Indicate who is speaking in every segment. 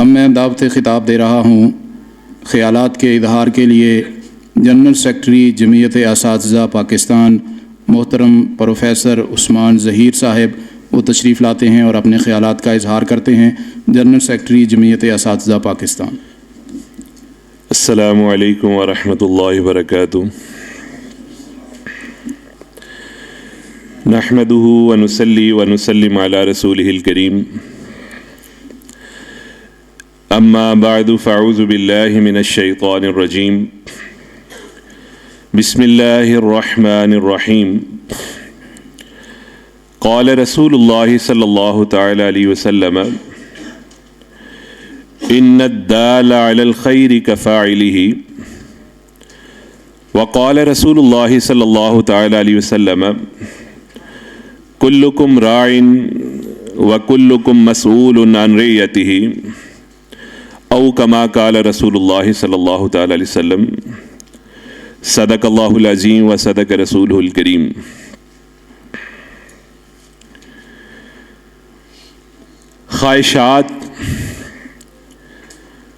Speaker 1: اب میں دعوت خطاب دے رہا ہوں خیالات کے اظہار کے لیے جنرل سیکرٹری جمعیت اساتذہ پاکستان محترم پروفیسر عثمان ظہیر صاحب وہ تشریف لاتے ہیں اور اپنے خیالات کا اظہار کرتے ہیں۔ جنرل سیکرٹری جمعیت اساتذہ پاکستان۔
Speaker 2: السلام علیکم ورحمۃ اللہ وبرکاتہ۔ نحمده ونصلی ونسلم علی رسولہ الکریم، اما بعد فاعوذ باللہ من الشیطان الرجیم، بسم اللہ الرحمن الرحیم۔ قال رسول اللہ صلی اللہ تعالی علیہ وسلم، ان الدال علی الخیر کفاعلہ۔ وقال رسول اللہ صلی اللہ تعالی علیہ وسلم، کلکم راع وکلکم مسئول عن رعیتہ، او کما قال رسول اللہ صلی اللہ تعالی علیہ وسلم۔ صدق اللہ العظیم و صدق رسولہ الکریم۔ خواہشات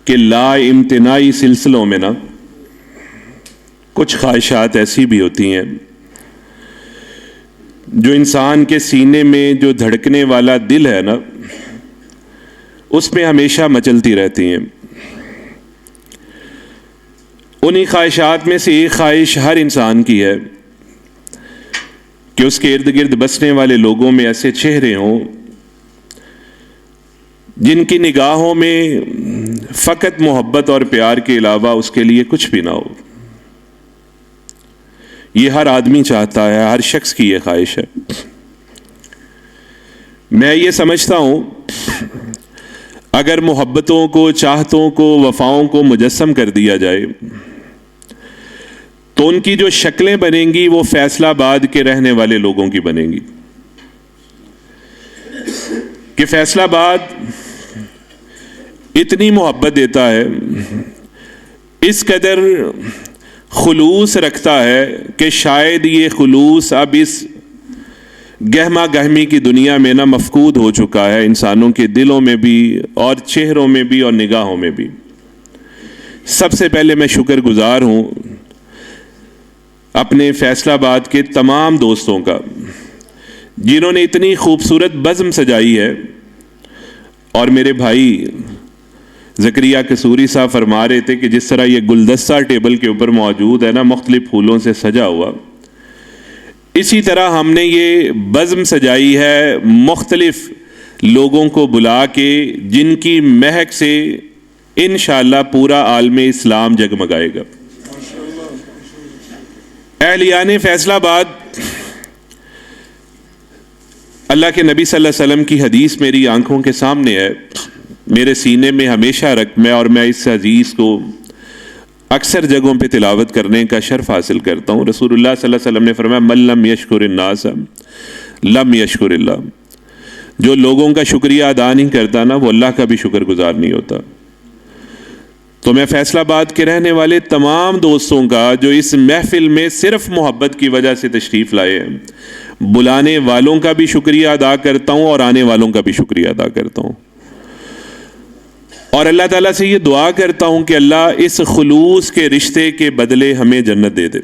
Speaker 2: کے لا امتناعی سلسلوں میں نا کچھ خواہشات ایسی بھی ہوتی ہیں جو انسان کے سینے میں جو دھڑکنے والا دل ہے نا اس میں ہمیشہ مچلتی رہتی ہیں۔ انہی خواہشات میں سے ایک خواہش ہر انسان کی ہے کہ اس کے ارد گرد بسنے والے لوگوں میں ایسے چہرے ہوں جن کی نگاہوں میں فقط محبت اور پیار کے علاوہ اس کے لیے کچھ بھی نہ ہو۔ یہ ہر آدمی چاہتا ہے، ہر شخص کی یہ خواہش ہے۔ میں یہ سمجھتا ہوں اگر محبتوں کو، چاہتوں کو، وفاؤں کو مجسم کر دیا جائے تو ان کی جو شکلیں بنیں گی وہ فیصل آباد کے رہنے والے لوگوں کی بنیں گی کہ فیصل آباد اتنی محبت دیتا ہے، اس قدر خلوص رکھتا ہے کہ شاید یہ خلوص اب اس گہما گہمی کی دنیا میں نہ مفقود ہو چکا ہے، انسانوں کے دلوں میں بھی اور چہروں میں بھی اور نگاہوں میں بھی۔ سب سے پہلے میں شکر گزار ہوں اپنے فیصل آباد کے تمام دوستوں کا جنہوں نے اتنی خوبصورت بزم سجائی ہے، اور میرے بھائی زکریا قصوری صاحب فرما رہے تھے کہ جس طرح یہ گلدستہ ٹیبل کے اوپر موجود ہے نا مختلف پھولوں سے سجا ہوا، اسی طرح ہم نے یہ بزم سجائی ہے مختلف لوگوں کو بلا کے جن کی مہک سے انشاءاللہ پورا عالم اسلام جگمگائے گا۔ اہلیان فیصل آباد، اللہ کے نبی صلی اللہ علیہ وسلم کی حدیث میری آنکھوں کے سامنے ہے، میرے سینے میں ہمیشہ اور میں اس حدیث کو اکثر جگہوں پہ تلاوت کرنے کا شرف حاصل کرتا ہوں۔ رسول اللہ صلی اللہ علیہ وسلم نے فرمایا، من لم یشکر الناس لم یشکر اللہ۔ جو لوگوں کا شکریہ ادا نہیں کرتا نا وہ اللہ کا بھی شکر گزار نہیں ہوتا۔ تو میں فیصل آباد کے رہنے والے تمام دوستوں کا جو اس محفل میں صرف محبت کی وجہ سے تشریف لائے ہیں، بلانے والوں کا بھی شکریہ ادا کرتا ہوں اور آنے والوں کا بھی شکریہ ادا کرتا ہوں، اور اللہ تعالیٰ سے یہ دعا کرتا ہوں کہ اللہ اس خلوص کے رشتے کے بدلے ہمیں جنت دے دے۔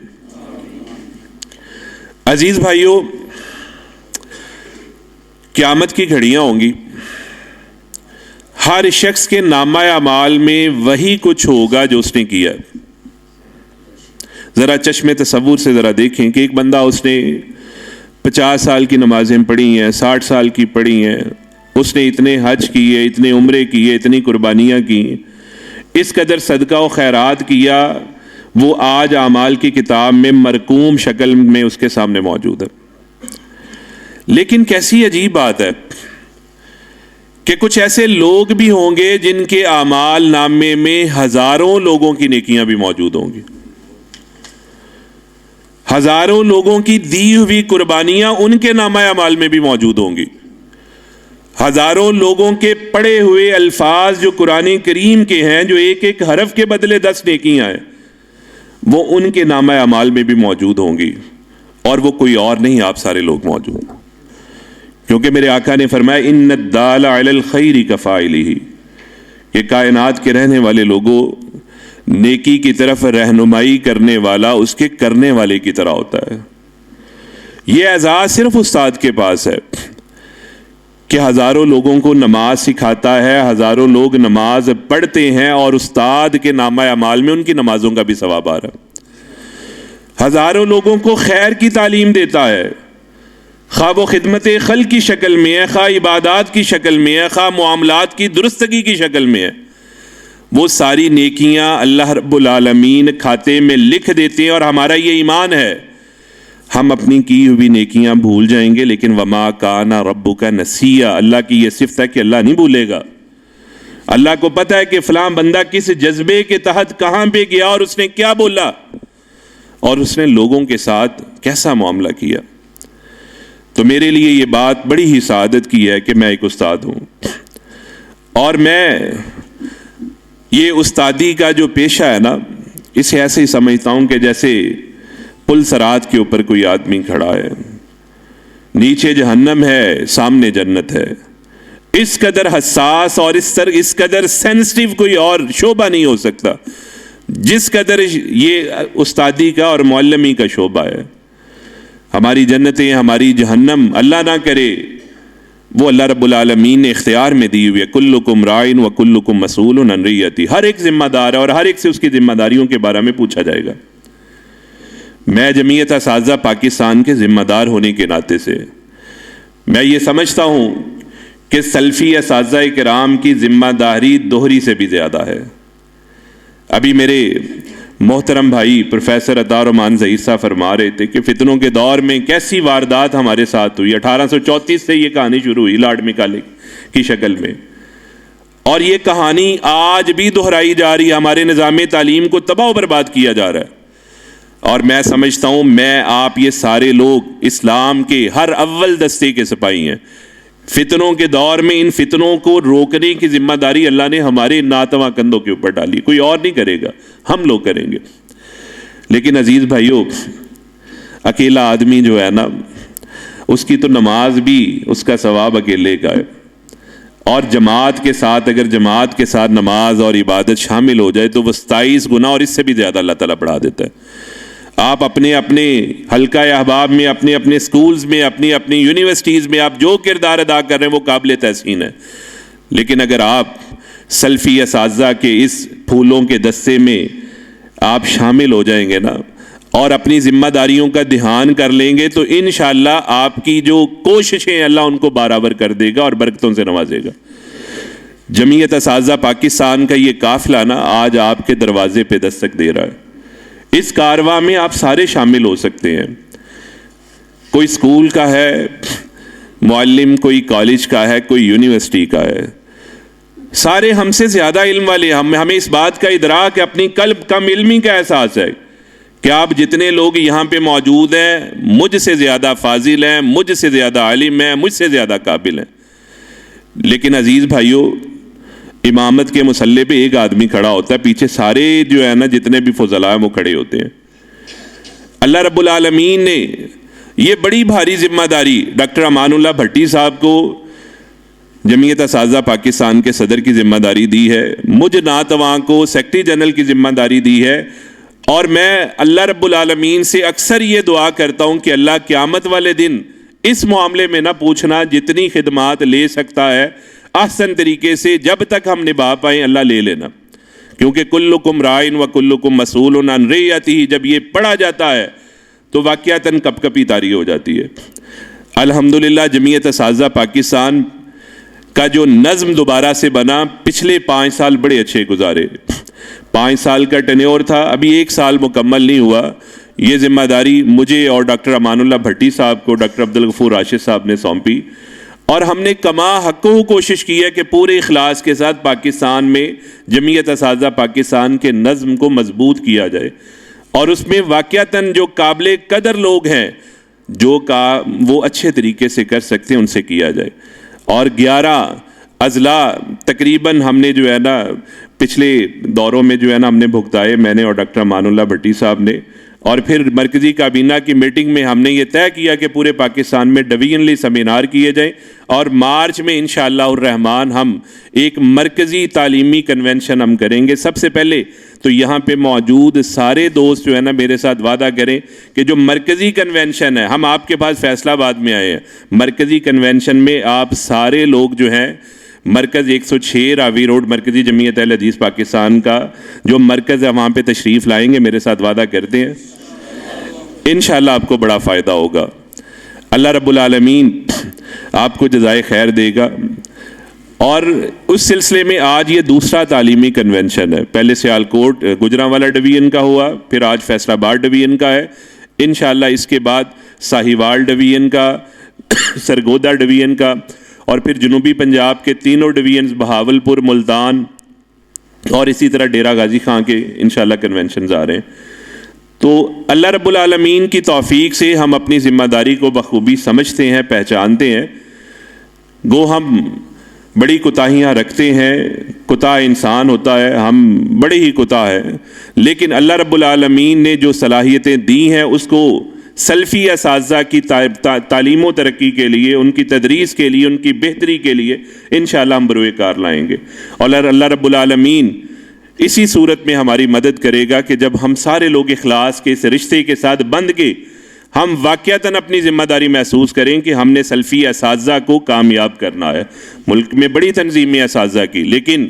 Speaker 2: عزیز بھائیوں، قیامت کی گھڑیاں ہوں گی، ہر شخص کے نامہ اعمال میں وہی کچھ ہوگا جو اس نے کیا۔ ذرا چشم تصور سے ذرا دیکھیں کہ ایک بندہ اس نے 50 سال کی نمازیں پڑھی ہیں، 60 سال کی پڑھی ہیں، اس نے اتنے حج کیے، اتنے عمرے کیے، اتنی قربانیاں کی، اس قدر صدقہ و خیرات کیا، وہ آج اعمال کی کتاب میں مرقوم شکل میں اس کے سامنے موجود ہے۔ لیکن کیسی عجیب بات ہے کہ کچھ ایسے لوگ بھی ہوں گے جن کے اعمال نامے میں ہزاروں لوگوں کی نیکیاں بھی موجود ہوں گی، ہزاروں لوگوں کی دی ہوئی قربانیاں ان کے نامہ اعمال میں بھی موجود ہوں گی، ہزاروں لوگوں کے پڑھے ہوئے الفاظ جو قرآن کریم کے ہیں، جو ایک ایک حرف کے بدلے 10 نیکیاں ہیں، وہ ان کے نامہ اعمال میں بھی موجود ہوں گی، اور وہ کوئی اور نہیں، آپ سارے لوگ موجود ہیں۔ کیونکہ میرے آقا نے فرمایا ان الدال علی الخیر کفاعلہ، کہ کائنات کے رہنے والے لوگوں، نیکی کی طرف رہنمائی کرنے والا اس کے کرنے والے کی طرح ہوتا ہے۔ یہ اعزاز صرف استاد کے پاس ہے کہ ہزاروں لوگوں کو نماز سکھاتا ہے، ہزاروں لوگ نماز پڑھتے ہیں اور استاد کے نامہ اعمال میں ان کی نمازوں کا بھی ثواب آ رہا ہے۔ ہزاروں لوگوں کو خیر کی تعلیم دیتا ہے، خواہ وہ خدمت خلق کی شکل میں ہے، خواہ عبادات کی شکل میں ہے، خواہ معاملات کی درستگی کی شکل میں ہے۔ وہ ساری نیکیاں اللہ رب العالمین کھاتے میں لکھ دیتے ہیں، اور ہمارا یہ ایمان ہے ہم اپنی کی ہوئی نیکیاں بھول جائیں گے، لیکن وما کان ربک نسیا، اللہ کی یہ صفت ہے کہ اللہ نہیں بھولے گا۔ اللہ کو پتہ ہے کہ فلاں بندہ کس جذبے کے تحت کہاں پہ گیا اور اس نے کیا بولا اور اس نے لوگوں کے ساتھ کیسا معاملہ کیا۔ تو میرے لیے یہ بات بڑی ہی سعادت کی ہے کہ میں ایک استاد ہوں، اور میں یہ استادی کا جو پیشہ ہے نا، اسے ایسے ہی سمجھتا ہوں کہ جیسے پل صراط کے اوپر کوئی آدمی کھڑا ہے، نیچے جہنم ہے، سامنے جنت ہے۔ اس قدر حساس اور اس قدر سینسٹیو کوئی اور شعبہ نہیں ہو سکتا جس قدر یہ استادی کا اور معلمی کا شعبہ ہے۔ ہماری جنتیں، ہماری جہنم اللہ نہ کرے، وہ اللہ رب العالمین نے اختیار میں دی ہوئی ہے۔ کلکم راعٍ وکلکم مسئول عن رعیتہ، ہر ایک ذمہ دار ہے اور ہر ایک سے اس کی ذمہ داریوں کے بارے میں پوچھا جائے گا۔ میں جمعیت اساتذہ پاکستان کے ذمہ دار ہونے کے ناطے سے میں یہ سمجھتا ہوں کہ سلفی اساتذہ کرام کی ذمہ داری دوہری سے بھی زیادہ ہے۔ ابھی میرے محترم بھائی پروفیسر عطار رحمان ظہیر صاحب فرما رہے تھے کہ فتنوں کے دور میں کیسی واردات ہمارے ساتھ ہوئی۔ 1834 سے یہ کہانی شروع ہوئی لاڈ مکالے کی شکل میں، اور یہ کہانی آج بھی دہرائی جا رہی ہے۔ ہمارے نظام تعلیم کو تباہ و برباد کیا جا رہا ہے، اور میں سمجھتا ہوں میں آپ یہ سارے لوگ اسلام کے ہر اول دستے کے سپاہی ہیں۔ فتنوں کے دور میں ان فتنوں کو روکنے کی ذمہ داری اللہ نے ہمارے ناتواں کندھوں کے اوپر ڈالی، کوئی اور نہیں کرے گا، ہم لوگ کریں گے۔ لیکن عزیز بھائیوں، اکیلا آدمی جو ہے نا، اس کی تو نماز بھی اس کا ثواب اکیلے کا ہے، اور جماعت کے ساتھ اگر جماعت کے ساتھ نماز اور عبادت شامل ہو جائے تو وہ 27 گنا اور اس سے بھی زیادہ اللہ تعالیٰ بڑھا دیتا ہے۔ آپ اپنے اپنے حلقہ احباب میں، اپنے اپنے سکولز میں، اپنی اپنی یونیورسٹیز میں آپ جو کردار ادا کر رہے ہیں وہ قابل تحسین ہے، لیکن اگر آپ سلفی اساتذہ کے اس پھولوں کے دستے میں آپ شامل ہو جائیں گے نا اور اپنی ذمہ داریوں کا دھیان کر لیں گے تو انشاءاللہ آپ کی جو کوششیں اللہ ان کو برابر کر دے گا اور برکتوں سے نوازے گا۔ جمعیت اساتذہ پاکستان کا یہ قافلہ نا آج آپ کے دروازے پہ دستک دے رہا ہے۔ اس کارواں میں آپ سارے شامل ہو سکتے ہیں، کوئی سکول کا ہے معلم، کوئی کالج کا ہے، کوئی یونیورسٹی کا ہے، سارے ہم سے زیادہ علم والے۔ ہمیں اس بات کا ادراک ہے، اپنی قلب کم علمی کا احساس ہے کہ آپ جتنے لوگ یہاں پہ موجود ہیں مجھ سے زیادہ فاضل ہیں، مجھ سے زیادہ عالم ہیں، مجھ سے زیادہ قابل ہیں، لیکن عزیز بھائیوں، امامت کے مصلی پہ ایک آدمی کھڑا ہوتا ہے، پیچھے سارے جو ہے نا جتنے بھی فضلاء ہیں وہ کھڑے ہوتے ہیں۔ اللہ رب العالمین نے یہ بڑی بھاری ذمہ داری ڈاکٹر امان اللہ بھٹی صاحب کو جمعیت اساتذہ پاکستان کے صدر کی ذمہ داری دی ہے، مجھ ناتواں کو سیکرٹری جنرل کی ذمہ داری دی ہے، اور میں اللہ رب العالمین سے اکثر یہ دعا کرتا ہوں کہ اللہ قیامت والے دن اس معاملے میں نہ پوچھنا، جتنی خدمات لے سکتا ہے احسن طریقے سے جب تک ہم نبھا پائیں اللہ لے لینا، کیونکہ کلکم راعٍ وکلکم مسئول عن رعیتہ جب یہ پڑھا جاتا ہے تو واقعتاً کپ کپی طاری ہو جاتی ہے۔ الحمدللہ جمعیت اساتذہ پاکستان کا جو نظم دوبارہ سے بنا، پچھلے 5 سال بڑے اچھے گزارے، 5 سال کا ٹینیور تھا، ابھی 1 سال مکمل نہیں ہوا۔ یہ ذمہ داری مجھے اور ڈاکٹر امان اللہ بھٹی صاحب کو ڈاکٹر عبدالغفور راشد صاحب نے سونپی، اور ہم نے کما حقوں کوشش کی ہے کہ پورے اخلاص کے ساتھ پاکستان میں جمعیت اساتذہ پاکستان کے نظم کو مضبوط کیا جائے، اور اس میں واقعتاً جو قابل قدر لوگ ہیں جو وہ اچھے طریقے سے کر سکتے ہیں ان سے کیا جائے۔ اور 11 اضلاع تقریباً ہم نے جو ہے نا پچھلے دوروں میں جو ہے نا ہم نے بھگتائے، میں نے اور ڈاکٹر امان اللہ بھٹی صاحب نے، اور پھر مرکزی کابینہ کی میٹنگ میں ہم نے یہ طے کیا کہ پورے پاکستان میں ڈویژنلی سیمینار کیے جائیں، اور مارچ میں انشاءاللہ الرحمن ہم ایک مرکزی تعلیمی کنونشن ہم کریں گے۔ سب سے پہلے تو یہاں پہ موجود سارے دوست جو ہے نا میرے ساتھ وعدہ کریں کہ جو مرکزی کنونشن ہے، ہم آپ کے پاس فیصلہ آباد میں آئے ہیں، مرکزی کنونشن میں آپ سارے لوگ جو ہیں مرکز 106 راوی روڈ مرکزی جمعیت اہل حدیث پاکستان کا جو مرکز ہے وہاں پہ تشریف لائیں گے، میرے ساتھ وعدہ کرتے ہیں انشاءاللہ آپ کو بڑا فائدہ ہوگا۔ اللہ رب العالمین آپ کو جزائے خیر دے گا۔ اور اس سلسلے میں آج یہ دوسرا تعلیمی کنونشن ہے، پہلے سیالکوٹ گجرانوالہ ڈویژن کا ہوا، پھر آج فیصل آباد ڈویژن کا ہے، انشاءاللہ اس کے بعد ساہیوال ڈویژن کا، سرگودا ڈویژن کا، اور پھر جنوبی پنجاب کے تینوں ڈویژنز بہاولپور، ملتان اور اسی طرح ڈیرہ غازی خان کے انشاءاللہ کنونشنز آ رہے ہیں۔ تو اللہ رب العالمین کی توفیق سے ہم اپنی ذمہ داری کو بخوبی سمجھتے ہیں، پہچانتے ہیں۔ گو ہم بڑی کوتاہیاں رکھتے ہیں، کوتاہ انسان ہوتا ہے، ہم بڑے ہی کوتاہ ہیں، لیکن اللہ رب العالمین نے جو صلاحیتیں دی ہیں اس کو سلفی اساتذہ کی تعلیم و ترقی کے لیے، ان کی تدریس کے لیے، ان کی بہتری کے لیے انشاءاللہ ہم بروئے کار لائیں گے۔ اور اللہ رب العالمین اسی صورت میں ہماری مدد کرے گا کہ جب ہم سارے لوگ اخلاص کے اس رشتے کے ساتھ بندھ کے ہم واقعتاً اپنی ذمہ داری محسوس کریں کہ ہم نے سلفی اساتذہ کو کامیاب کرنا ہے۔ ملک میں بڑی تنظیمیں اساتذہ کی، لیکن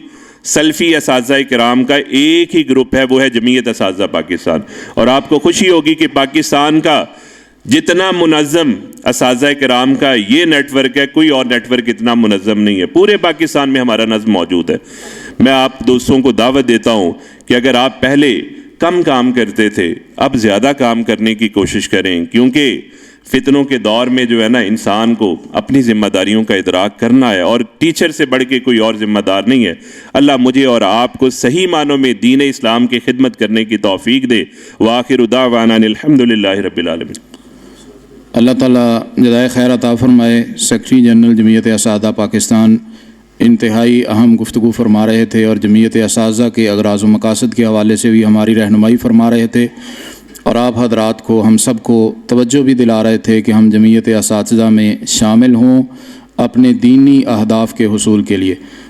Speaker 2: سلفی اساتذہ کرام کا ایک ہی گروپ ہے، وہ ہے جمعیت اساتذہ پاکستان۔ اور آپ کو خوشی ہوگی کہ پاکستان کا جتنا منظم اساتذہ کرام کا یہ نیٹ ورک ہے، کوئی اور نیٹ ورک اتنا منظم نہیں ہے، پورے پاکستان میں ہمارا نظم موجود ہے۔ میں آپ دوستوں کو دعوت دیتا ہوں کہ اگر آپ پہلے کم کام کرتے تھے، اب زیادہ کام کرنے کی کوشش کریں، کیونکہ فتنوں کے دور میں جو ہے نا انسان کو اپنی ذمہ داریوں کا ادراک کرنا ہے، اور ٹیچر سے بڑھ کے کوئی اور ذمہ دار نہیں ہے۔ اللہ مجھے اور آپ کو صحیح معنوں میں دین اسلام کی خدمت کرنے کی توفیق دے۔ وآخر دعوانا الحمدللہ رب العالمین۔
Speaker 1: اللہ تعالیٰ جزائے خیر عطا فرمائے۔ سیکرٹری جنرل جمعیت اساتذہ پاکستان انتہائی اہم گفتگو فرما رہے تھے، اور جمعیت اساتذہ کے اغراض و مقاصد کے حوالے سے بھی ہماری رہنمائی فرما رہے تھے، اور آپ حضرات کو، ہم سب کو توجہ بھی دلا رہے تھے کہ ہم جمعیت اساتذہ میں شامل ہوں اپنے دینی اہداف کے حصول کے لیے۔